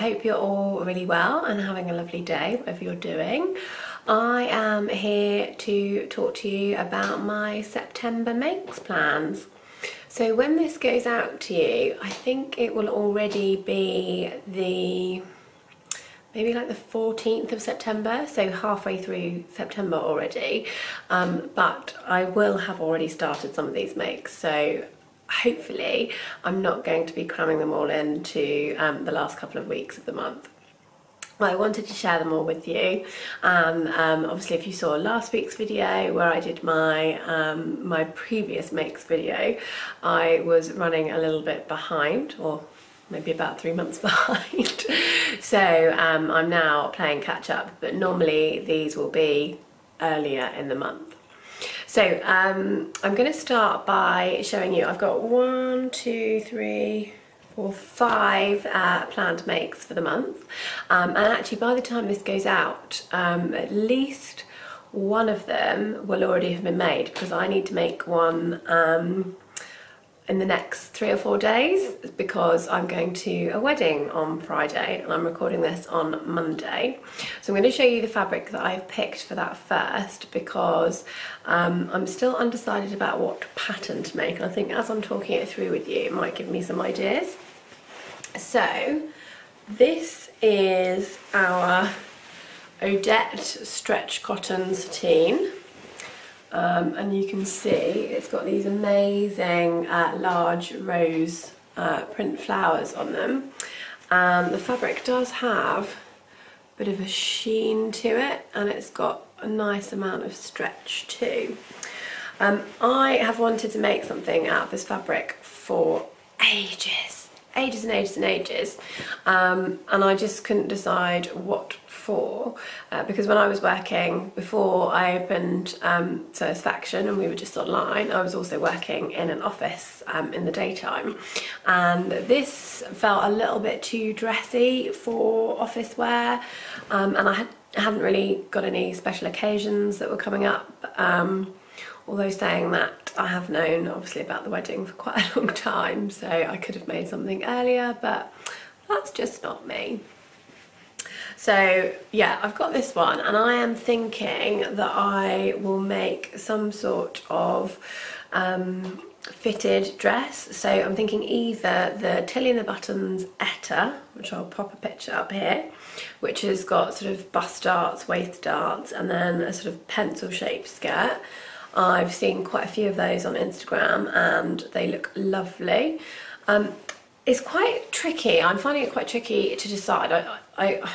hope you're all really well and having a lovely day, whatever you're doing. I am here to talk to you about my September makes plans. So when this goes out to you, I think it will already be maybe like the 14th of September, so halfway through September already. But I will have already started some of these makes, so hopefully I'm not going to be cramming them all into the last couple of weeks of the month. Well, I wanted to share them all with you, and obviously if you saw last week's video where I did my my previous makes video, I was running a little bit behind, or maybe about 3 months behind. So I'm now playing catch up, but normally these will be earlier in the month. So I'm going to start by showing you, I've got 1, 2, 3, 4, 5 planned makes for the month, and actually by the time this goes out, at least one of them will already have been made, because I need to make one in the next 3 or 4 days, because I'm going to a wedding on Friday and I'm recording this on Monday. So I'm going to show you the fabric that I've picked for that first, because I'm still undecided about what pattern to make, and I think as I'm talking it through with you it might give me some ideas. So this is our Odette stretch cotton sateen. And you can see it's got these amazing large rose print flowers on them, and the fabric does have a bit of a sheen to it, and it's got a nice amount of stretch too. I have wanted to make something out of this fabric for ages and ages, and I just couldn't decide what for, because when I was working, before I opened Satisfaction and we were just online, I was also working in an office in the daytime, and this felt a little bit too dressy for office wear, and I hadn't really got any special occasions that were coming up. Although saying that, I have known obviously about the wedding for quite a long time, so I could have made something earlier, but that's just not me. So yeah, I've got this one, and I am thinking that I will make some sort of fitted dress. So I'm thinking either the Tilly and the Buttons Etta, which I'll pop a picture up here, which has got sort of bust darts, waist darts, and then a sort of pencil shaped skirt. I've seen quite a few of those on Instagram and they look lovely. It's quite tricky. I'm finding it quite tricky to decide. I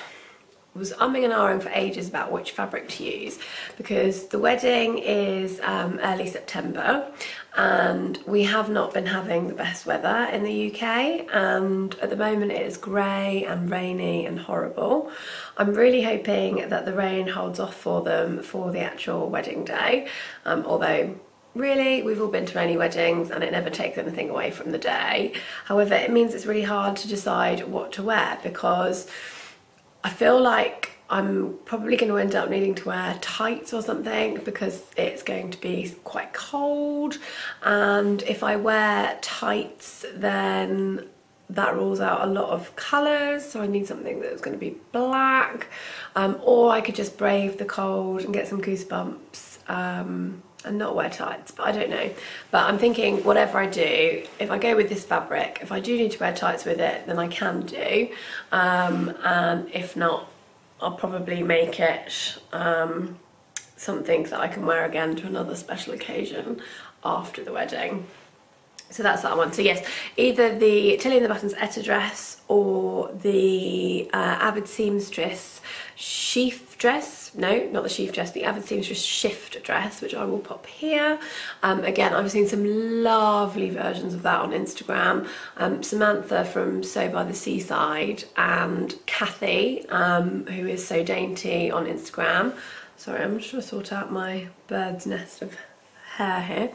was umming and ahhing for ages about which fabric to use, because the wedding is early September and we have not been having the best weather in the UK, and at the moment it is grey and rainy and horrible. I'm really hoping that the rain holds off for them for the actual wedding day, although really we've all been to rainy weddings and it never takes anything away from the day. However, it means it's really hard to decide what to wear, because I feel like I'm probably going to end up needing to wear tights or something, because it's going to be quite cold, and if I wear tights then that rules out a lot of colours, so I need something that's going to be black, or I could just brave the cold and get some goosebumps and not wear tights, but I don't know. But I'm thinking whatever I do, if I go with this fabric, if I do need to wear tights with it, then I can do, and if not, I'll probably make it something that I can wear again to another special occasion after the wedding. So that's that one. So yes, either the Tilly and the Buttons Etta dress or the Avid Seamstress sheaf dress. No, not the sheaf dress, the Avid Seamstress shift dress, which I will pop here. Again, I've seen some lovely versions of that on Instagram. Samantha from Sew by the Seaside and Kathy, who is So Dainty on Instagram. Sorry, I'm just trying to sort out my bird's nest of hair here.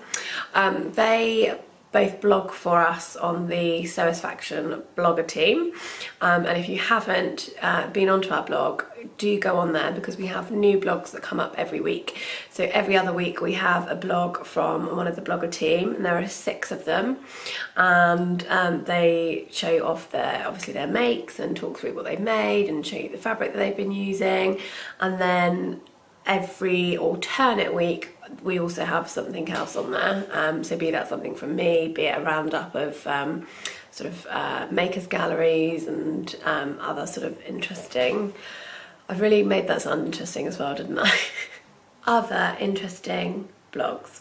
They both blog for us on the Satisfaction blogger team, and if you haven't been onto our blog, do go on there because we have new blogs that come up every week. So every other week we have a blog from one of the blogger team, and there are 6 of them, and they show off their makes and talk through what they've made and show you the fabric that they've been using. And then every alternate week we also have something else on there, so be that something from me, be it a roundup of sort of makers galleries and other sort of interesting, I've really made that sound interesting as well, didn't I? Other interesting blogs.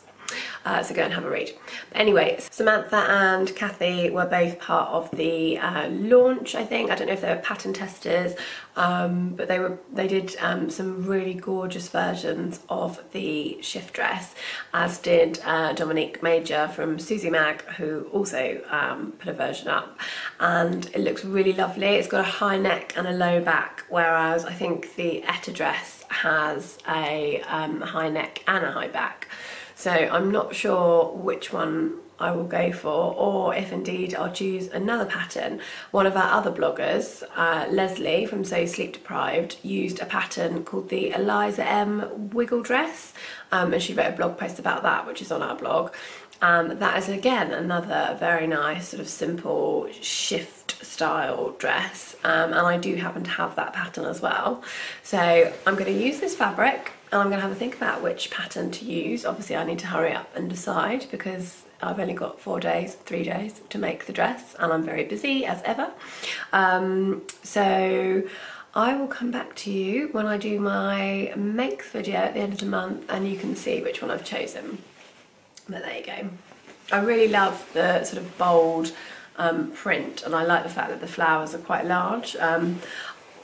So go and have a read. But anyway, Samantha and Kathy were both part of the launch, I think. I don't know if they were pattern testers, but they did some really gorgeous versions of the shift dress, as did Dominique Major from Susie Mag, who also put a version up, and it looks really lovely. It's got a high neck and a low back, whereas I think the Etta dress has a high neck and a high back. So I'm not sure which one I will go for, or if indeed I'll choose another pattern. One of our other bloggers, Leslie from So Sleep Deprived, used a pattern called the Eliza M Wiggle Dress, and she wrote a blog post about that, which is on our blog. That is again another very nice sort of simple shift style dress, and I do happen to have that pattern as well. So I'm going to use this fabric, and I'm going to have a think about which pattern to use. Obviously I need to hurry up and decide because I've only got 3 days to make the dress, and I'm very busy as ever. So I will come back to you when I do my makes video at the end of the month, and you can see which one I've chosen. But there you go. I really love the sort of bold print, and I like the fact that the flowers are quite large.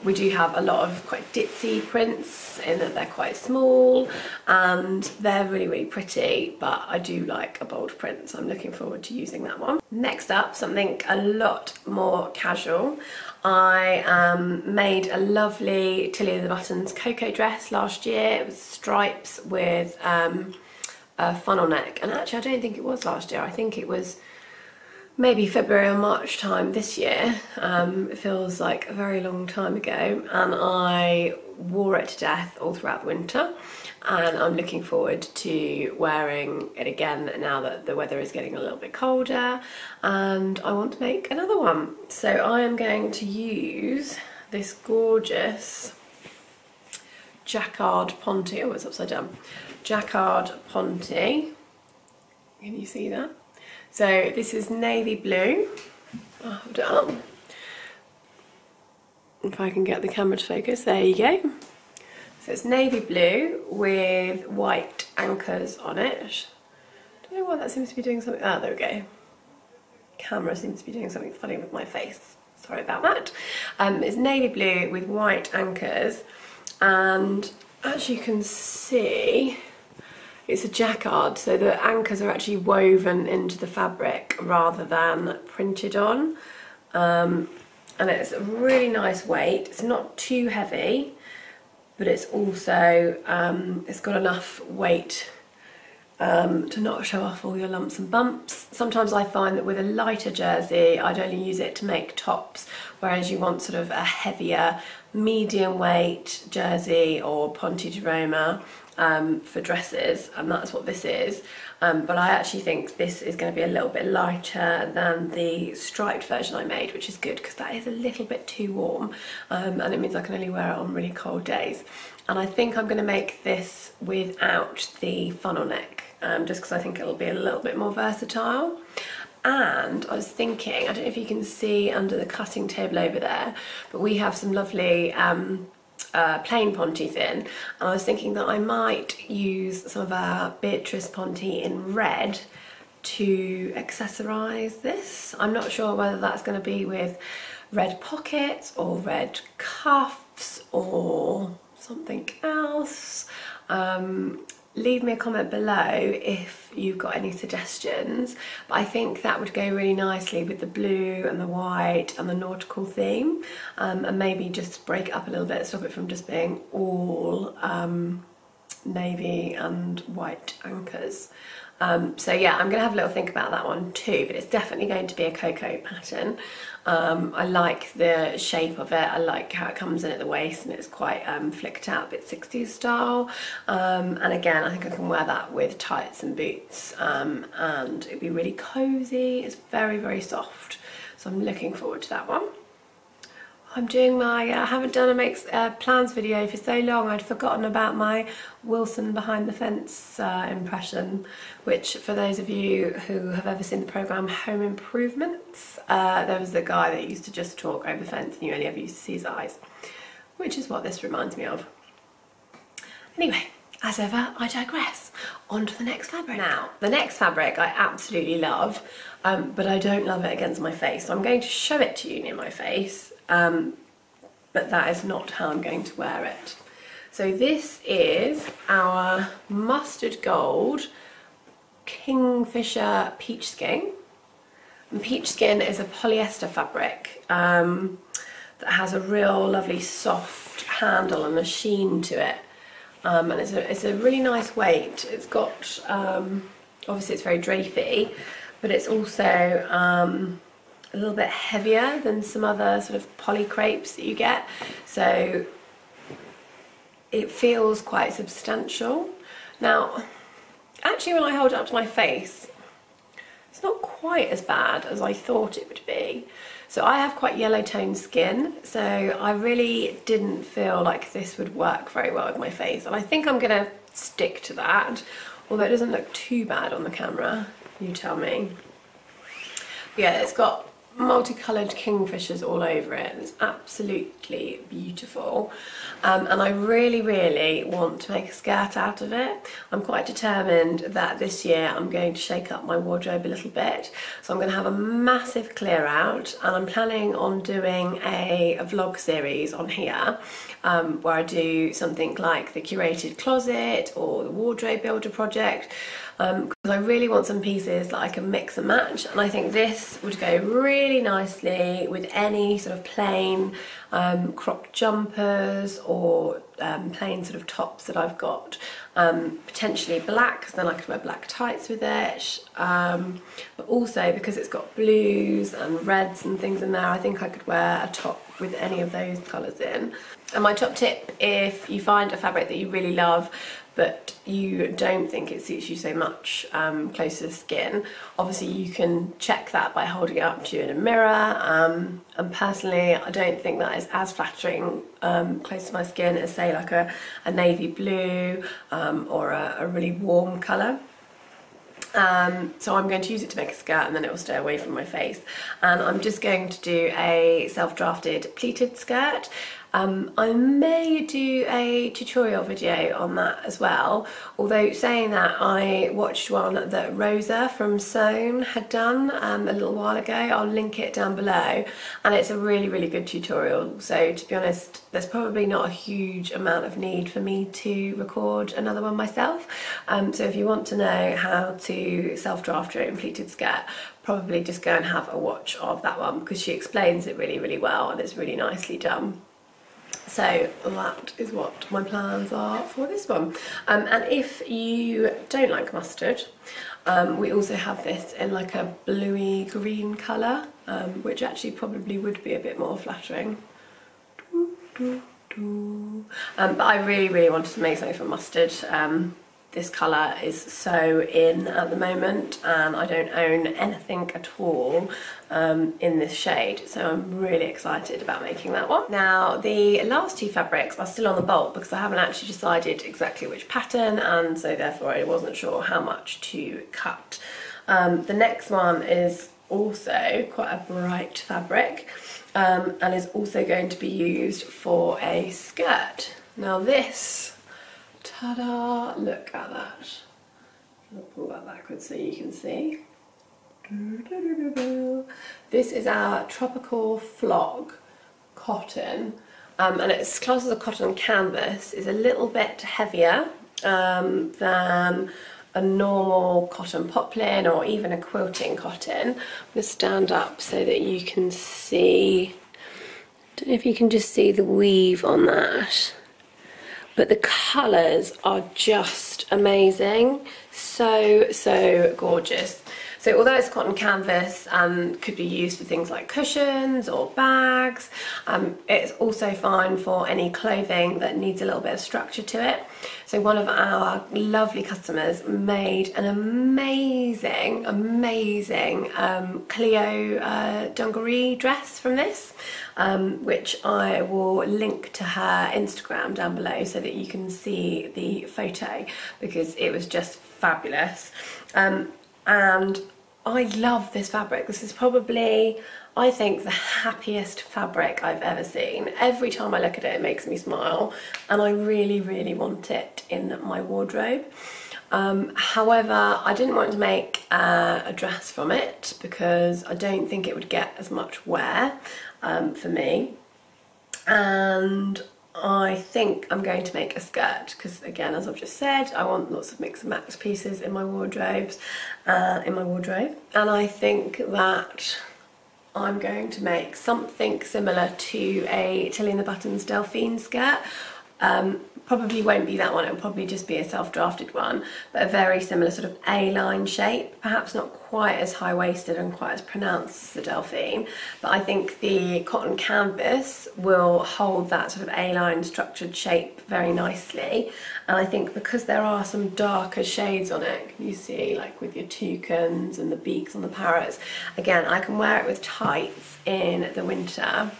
We do have a lot of quite ditzy prints in that they're quite small, and they're really, really pretty, but I do like a bold print, so I'm looking forward to using that one. Next up, something a lot more casual. I made a lovely Tilly and the Buttons Coco dress last year. It was stripes with a funnel neck, and actually I don't think it was last year. I think it was maybe February or March time this year. It feels like a very long time ago, and I wore it to death all throughout the winter, and I'm looking forward to wearing it again now that the weather is getting a little bit colder, and I want to make another one. So I am going to use this gorgeous Jacquard Ponte. Oh, it's upside down. Jacquard Ponte. Can you see that? So this is navy blue. Oh, hold it up. If I can get the camera to focus, there you go. So it's navy blue with white anchors on it. I don't know why that seems to be doing something. Ah, there we go. Camera seems to be doing something funny with my face. Sorry about that. It's navy blue with white anchors, and as you can see, it's a jacquard, so the anchors are actually woven into the fabric rather than printed on, and it's a really nice weight. It's not too heavy, but it's also it's got enough weight to not show off all your lumps and bumps. Sometimes I find that with a lighter jersey I'd only use it to make tops, whereas you want sort of a heavier medium weight jersey or Ponte di Roma for dresses, and that's what this is. But I actually think this is going to be a little bit lighter than the striped version I made, which is good because that is a little bit too warm, and it means I can only wear it on really cold days. And I think I'm going to make this without the funnel neck, just because I think it'll be a little bit more versatile. And I was thinking, I don't know if you can see under the cutting table over there, but we have some lovely plain Pontes in, and I was thinking that I might use some of our Beatrice Ponte in red to accessorise this. I'm not sure whether that's going to be with red pockets or red cuffs or something else. Leave me a comment below if you've got any suggestions, but I think that would go really nicely with the blue and the white and the nautical theme, and maybe just break it up a little bit, stop it from just being all navy and white anchors. So yeah, I'm going to have a little think about that one too, but it's definitely going to be a cocoa pattern. I like the shape of it, I like how it comes in at the waist and it's quite flicked out, a bit 60s style. And again, I think I can wear that with tights and boots, and it'd be really cozy. It's very, very soft. So I'm looking forward to that one. I'm doing my, I haven't done a plans video for so long, I'd forgotten about my Wilson behind the fence impression, which for those of you who have ever seen the programme Home Improvements, there was the guy that used to just talk over the fence and you only ever used to see his eyes, which is what this reminds me of. Anyway, as ever, I digress. On to the next fabric. Now, the next fabric I absolutely love, but I don't love it against my face, so I'm going to show it to you near my face. But that is not how I'm going to wear it. So this is our mustard gold Kingfisher Peachskin. And Peachskin is a polyester fabric that has a real lovely soft handle and a sheen to it. And it's a really nice weight. It's got, obviously it's very drapey, but it's also a little bit heavier than some other sort of poly crepes that you get, so it feels quite substantial. Now, actually when I hold it up to my face, it's not quite as bad as I thought it would be. So I have quite yellow toned skin, so I really didn't feel like this would work very well with my face, and I think I'm gonna stick to that, although it doesn't look too bad on the camera, you tell me. But yeah, it's got multicoloured kingfishers all over it, and it's absolutely beautiful. And I really, really want to make a skirt out of it. I'm quite determined that this year I'm going to shake up my wardrobe a little bit, so I'm going to have a massive clear out, and I'm planning on doing a vlog series on here where I do something like the curated closet or the wardrobe builder project, because I really want some pieces that I can mix and match, and I think this would go really nicely with any sort of plain cropped jumpers or plain sort of tops that I've got. Potentially black, because then I could wear black tights with it, but also because it's got blues and reds and things in there, I think I could wear a top with any of those colours in. And my top tip, if you find a fabric that you really love but you don't think it suits you so much close to the skin, obviously you can check that by holding it up to you in a mirror, and personally I don't think that is as flattering close to my skin as say like a navy blue or a really warm colour. So I'm going to use it to make a skirt, and then it will stay away from my face, and I'm just going to do a self-drafted pleated skirt. I may do a tutorial video on that as well, although saying that, I watched one that Rosa from Sewn had done a little while ago. I'll link it down below, and it's a really, really good tutorial. So to be honest, there's probably not a huge amount of need for me to record another one myself. So if you want to know how to self-draft your own pleated skirt, probably just go and have a watch of that one, because she explains it really, really well, and it's really nicely done. So that is what my plans are for this one. And if you don't like mustard, we also have this in like a bluey green colour, which actually probably would be a bit more flattering. But I really, really wanted to make something from mustard. This colour is so in at the moment, and I don't own anything at all in this shade, so I'm really excited about making that one. Now the last two fabrics are still on the bolt because I haven't actually decided exactly which pattern, and so therefore I wasn't sure how much to cut. The next one is also quite a bright fabric, and is also going to be used for a skirt. Now this, ta-da, look at that. I'll pull that backwards so you can see. This is our Tropical Flog cotton, and it's classed as a cotton canvas. It's a little bit heavier than a normal cotton poplin or even a quilting cotton. I'm going to stand up so that you can see, I don't know if you can just see the weave on that. but the colours are just amazing. So gorgeous. So although it's cotton canvas and could be used for things like cushions or bags, it's also fine for any clothing that needs a little bit of structure to it. So one of our lovely customers made an amazing Cleo dungaree dress from this, which I will link to her Instagram down below so that you can see the photo, because it was just fabulous. And I love this fabric. This is probably, I think, the happiest fabric I've ever seen. Every time I look at it, it makes me smile, and I really want it in my wardrobe. However, I didn't want to make a dress from it because I don't think it would get as much wear for me, and I think I'm going to make a skirt because, again, as I've just said, I want lots of mix and match pieces in my wardrobe, and I think that I'm going to make something similar to a Tilly and the Buttons Delphine skirt. Probably won't be that one, it'll probably just be a self-drafted one, but a very similar sort of A-line shape, perhaps not quite as high-waisted and quite as pronounced as the Delphine, but I think the cotton canvas will hold that sort of A-line structured shape very nicely. And I think because there are some darker shades on it, you see, like with your toucans and the beaks on the parrots, again, I can wear it with tights in the winter,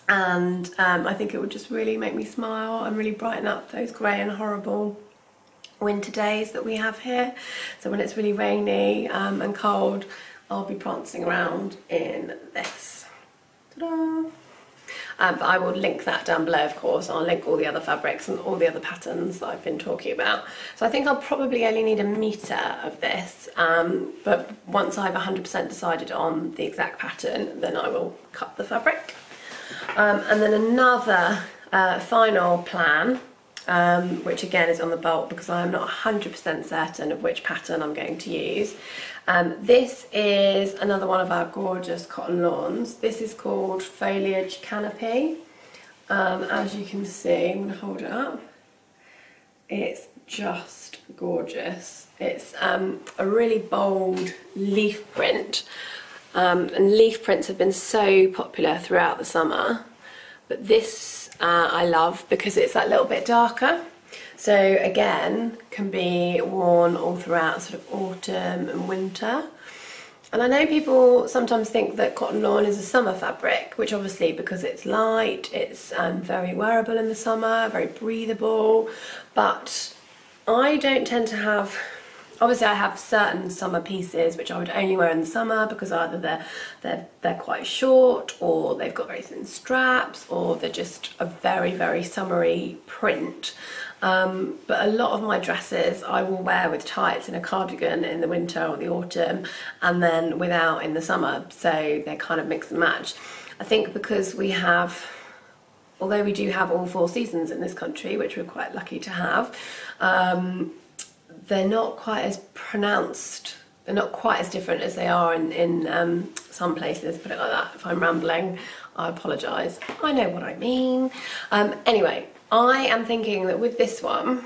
and I think it would just really make me smile and really brighten up those grey and horrible winter days that we have here. So when it's really rainy and cold, I'll be prancing around in this. Ta-da! But I will link that down below, of course. I'll link all the other fabrics and all the other patterns that I've been talking about. So I think I'll probably only need 1 metre of this, but once I've 100% decided on the exact pattern, then I will cut the fabric. And then another final plan, which again is on the bulk because I am not 100% certain of which pattern I'm going to use. This is another one of our gorgeous cotton lawns. This is called Foliage Canopy. As you can see, I'm going to hold it up. It's just gorgeous. It's a really bold leaf print. And leaf prints have been so popular throughout the summer, but this I love because it's that little bit darker. So again, can be worn all throughout sort of autumn and winter. And I know people sometimes think that cotton lawn is a summer fabric, which obviously, because it's light, it's very wearable in the summer, very breathable, but I don't tend to have. Obviously I have certain summer pieces which I would only wear in the summer because either they're quite short, or they've got very thin straps, or they're just a very summery print. But a lot of my dresses I will wear with tights and a cardigan in the winter or the autumn, and then without in the summer, so they're kind of mix and match. I think because we have, although we do have all 4 seasons in this country, which we're quite lucky to have, they're not quite as pronounced, they're not quite as different as they are in some places, put it like that. If I'm rambling, I apologise. I know what I mean. Anyway, I am thinking that with this one,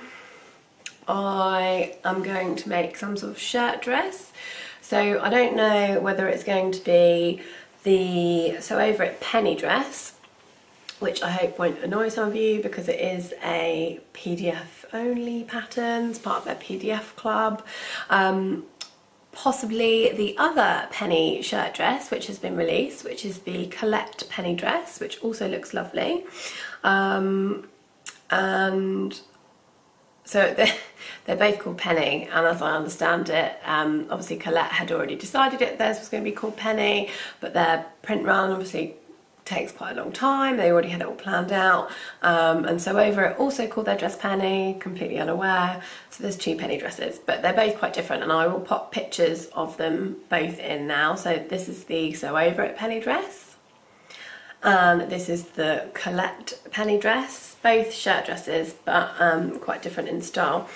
I am going to make some sort of shirt dress. So I don't know whether it's going to be the Sew Over It penny dress, which I hope won't annoy some of you because it is a PDF only pattern, it's part of their PDF club. Possibly the other penny shirt dress which has been released, which is the Colette penny dress, which also looks lovely. And so they're both called Penny, and as I understand it, obviously Colette had already decided theirs was going to be called Penny, but their print run obviously takes quite a long time. They already had it all planned out, and Sew Over It also called their dress Penny, completely unaware. So there's 2 penny dresses, but they're both quite different, and I will pop pictures of them both in now. So this is the Sew Over It penny dress, and this is the Colette penny dress. Both shirt dresses, but quite different in style.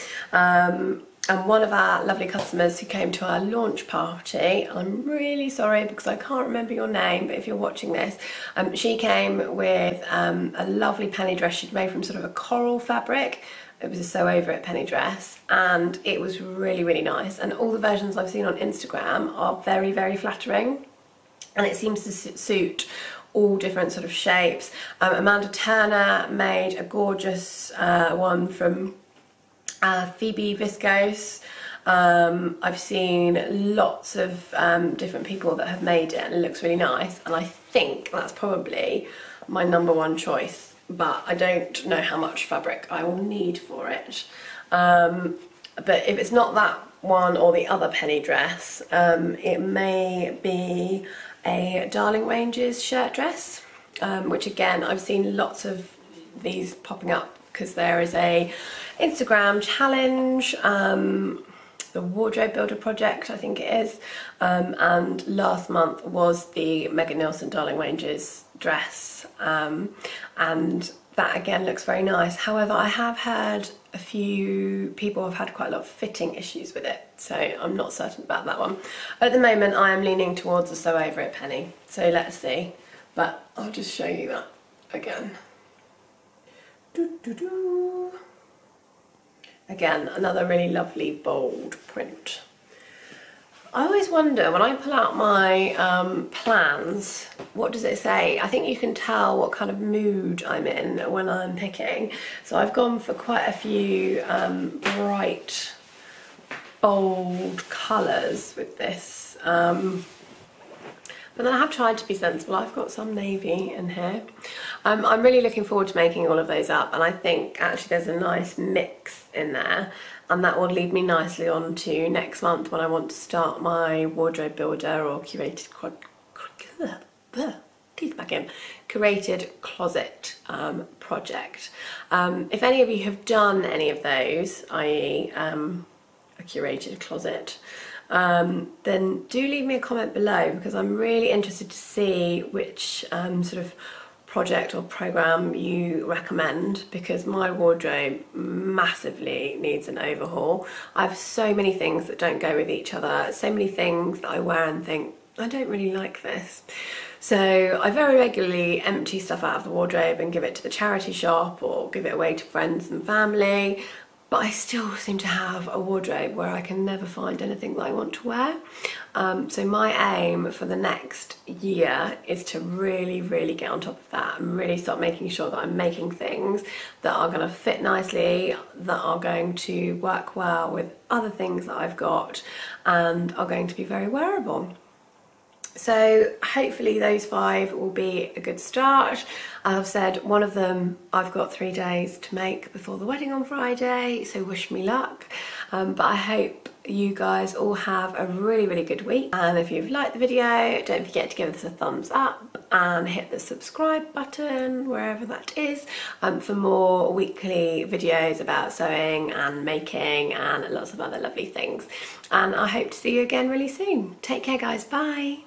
And one of our lovely customers who came to our launch party, and I'm really sorry because I can't remember your name, but if you're watching this, she came with a lovely penny dress she'd made from sort of a coral fabric. It was a sew over it penny dress, and it was really, really nice. And all the versions I've seen on Instagram are very, very flattering, and it seems to suit all different sort of shapes. Amanda Turner made a gorgeous one from Phoebe Viscose. I've seen lots of different people that have made it, and it looks really nice, and I think that's probably my #1 choice, but I don't know how much fabric I will need for it. But if it's not that one or the other penny dress, it may be a Darling Ranges shirt dress, which again I've seen lots of these popping up because there is a Instagram challenge, the Wardrobe Builder Project I think it is, and last month was the Megan Nielsen Darling Ranges dress, and that again looks very nice. However, I have heard a few people have had quite a lot of fitting issues with it, so I'm not certain about that one. At the moment I am leaning towards a sew over it penny, so let's see, but I'll just show you that again. Again, another really lovely bold print. I always wonder when I pull out my plans, what does it say? I think you can tell what kind of mood I'm in when I'm picking. So I've gone for quite a few bright, bold colours with this. But then I have tried to be sensible. I've got some navy in here. I'm really looking forward to making all of those up, and I think actually there's a nice mix in there, and that will lead me nicely on to next month when I want to start my wardrobe builder or curated closet project. If any of you have done any of those, i.e. a curated closet, then do leave me a comment below, because I'm really interested to see which sort of project or program you recommend, because my wardrobe massively needs an overhaul. I have so many things that don't go with each other, so many things that I wear and think, I don't really like this. So I very regularly empty stuff out of the wardrobe and give it to the charity shop or give it away to friends and family. But I still seem to have a wardrobe where I can never find anything that I want to wear. So my aim for the next year is to really, really get on top of that and really start making sure that I'm making things that are going to fit nicely, that are going to work well with other things that I've got, and are going to be very wearable. So hopefully those 5 will be a good start. As I've said, one of them I've got 3 days to make before the wedding on Friday, so wish me luck. But I hope you guys all have a really, really good week. And if you've liked the video, don't forget to give us a thumbs up and hit the subscribe button wherever that is, for more weekly videos about sewing and making and lots of other lovely things. And I hope to see you again really soon. Take care guys, bye.